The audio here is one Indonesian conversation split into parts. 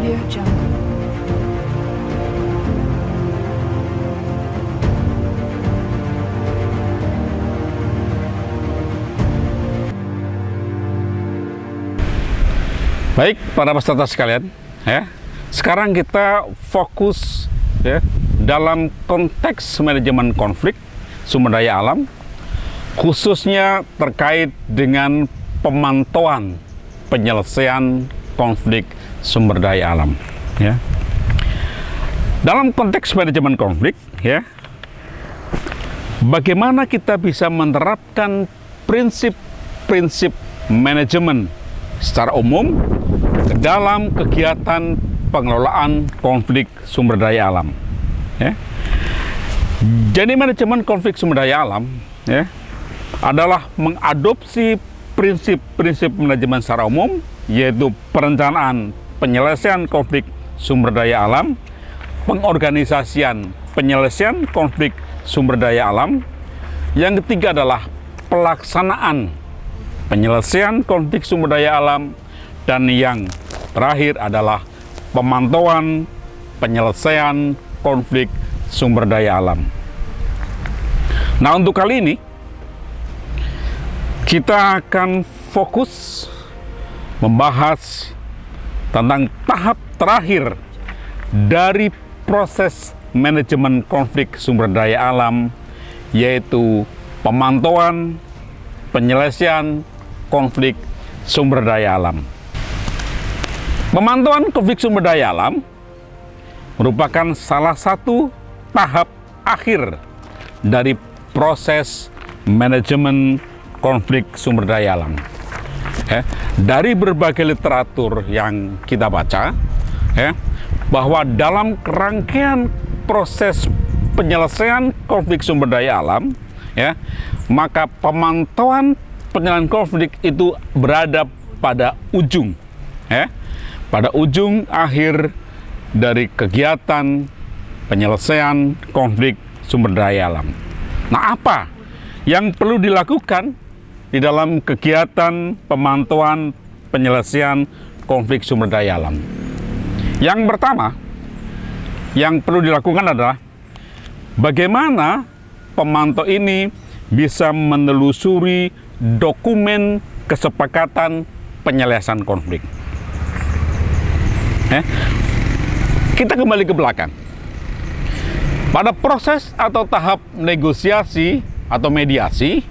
Audio Jungle. Baik, para peserta sekalian, ya. Sekarang kita fokus ya dalam konteks manajemen konflik sumber daya alam, khususnya terkait dengan pemantauan penyelesaian konflik sumber daya alam, ya. Dalam konteks manajemen konflik, ya, bagaimana kita bisa menerapkan prinsip-prinsip manajemen secara umum ke dalam kegiatan pengelolaan konflik sumber daya alam, ya. Jadi manajemen konflik sumber daya alam, ya, adalah mengadopsi prinsip-prinsip manajemen secara umum, yaitu perencanaan penyelesaian konflik sumber daya alam, pengorganisasian penyelesaian konflik sumber daya alam. Yang ketiga adalah pelaksanaan penyelesaian konflik sumber daya alam, dan yang terakhir adalah pemantauan penyelesaian konflik sumber daya alam. Nah, untuk kali ini kita akan fokus membahas tentang tahap terakhir dari proses manajemen konflik sumber daya alam, yaitu pemantauan penyelesaian konflik sumber daya alam. Pemantauan konflik sumber daya alam merupakan salah satu tahap akhir dari proses manajemen konflik sumber daya alam. Dari berbagai literatur yang kita baca, bahwa dalam rangkaian proses penyelesaian konflik sumber daya alam, maka pemantauan penyelesaian konflik itu berada pada ujung, pada ujung akhir dari kegiatan penyelesaian konflik sumber daya alam. Nah, apa yang perlu dilakukan di dalam kegiatan pemantauan penyelesaian konflik sumber daya alam? Yang pertama yang perlu dilakukan adalah bagaimana pemantau ini bisa menelusuri dokumen kesepakatan penyelesaian konflik. Kita kembali ke belakang. Pada proses atau tahap negosiasi atau mediasi,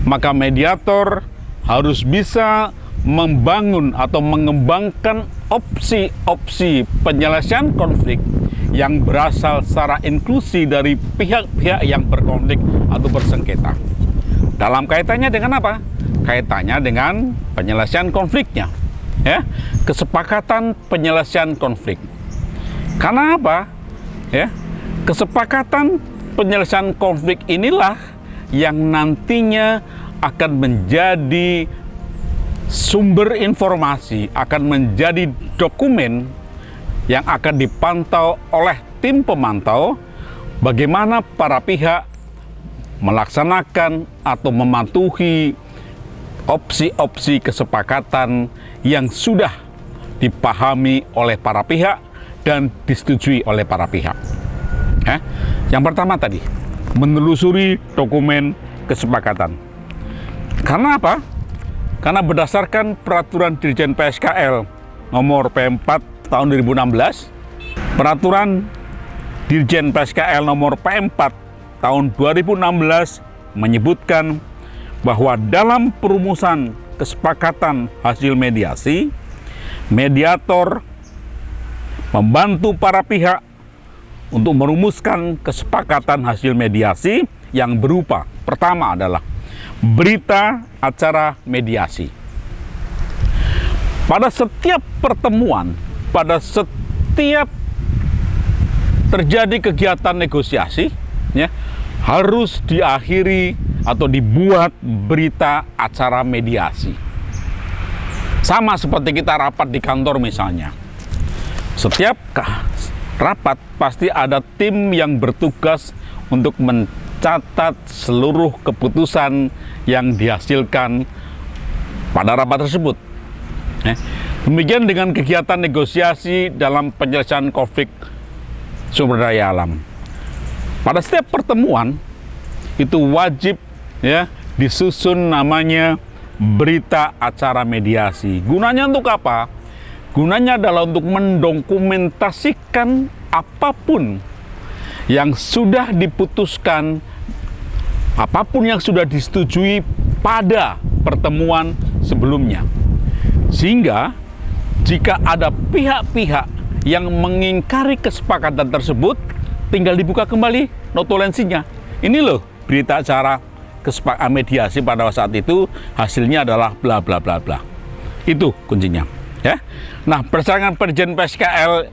maka mediator harus bisa membangun atau mengembangkan opsi-opsi penyelesaian konflik yang berasal secara inklusi dari pihak-pihak yang berkonflik atau bersengketa. Dalam kaitannya dengan apa? Kaitannya dengan penyelesaian konfliknya, kesepakatan penyelesaian konflik. Karena apa? Kesepakatan penyelesaian konflik inilah yang nantinya akan menjadi sumber informasi, akan menjadi dokumen yang akan dipantau oleh tim pemantau, bagaimana para pihak melaksanakan atau mematuhi opsi-opsi kesepakatan yang sudah dipahami oleh para pihak dan disetujui oleh para pihak. Yang pertama tadi, menelusuri dokumen kesepakatan. Karena apa? Karena berdasarkan peraturan Dirjen PSKL nomor P4 tahun 2016, peraturan Dirjen PSKL nomor P4 tahun 2016 menyebutkan bahwa dalam perumusan kesepakatan hasil mediasi, mediator membantu para pihak untuk merumuskan kesepakatan hasil mediasi yang berupa, pertama adalah berita acara mediasi. Pada setiap pertemuan, pada setiap terjadi kegiatan negosiasi, harus diakhiri atau dibuat berita acara mediasi. Sama seperti kita rapat di kantor misalnya. Setiap rapat pasti ada tim yang bertugas untuk mencatat seluruh keputusan yang dihasilkan pada rapat tersebut. Demikian dengan kegiatan negosiasi dalam penyelesaian konflik sumber daya alam. Pada setiap pertemuan itu wajib ya disusun namanya berita acara mediasi. Gunanya untuk apa? Gunanya adalah untuk mendokumentasikan apapun yang sudah diputuskan, apapun yang sudah disetujui pada pertemuan sebelumnya. Sehingga jika ada pihak-pihak yang mengingkari kesepakatan tersebut, tinggal dibuka kembali notulensinya. Ini loh berita acara kesepakatan mediasi pada saat itu, hasilnya adalah bla bla bla bla. Itu kuncinya, ya. Nah, berdasarkan Perjanjian PSKL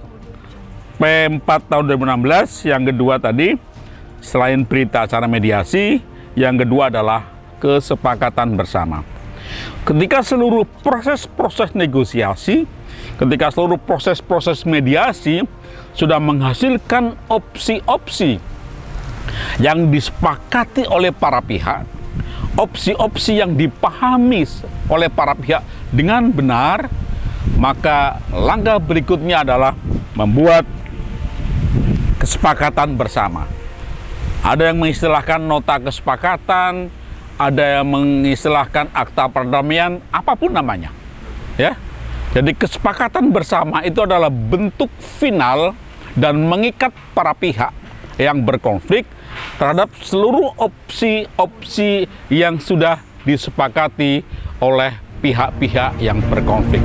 P4 tahun 2016, yang kedua tadi selain berita acara mediasi, yang kedua adalah kesepakatan bersama. Ketika seluruh proses-proses negosiasi, ketika seluruh proses-proses mediasi sudah menghasilkan opsi-opsi yang disepakati oleh para pihak, opsi-opsi yang dipahami oleh para pihak dengan benar, maka langkah berikutnya adalah membuat kesepakatan bersama. Ada yang mengistilahkan nota kesepakatan, ada yang mengistilahkan akta perdamaian, apapun namanya, ya. Jadi kesepakatan bersama itu adalah bentuk final dan mengikat para pihak yang berkonflik terhadap seluruh opsi-opsi yang sudah disepakati oleh pihak-pihak yang berkonflik.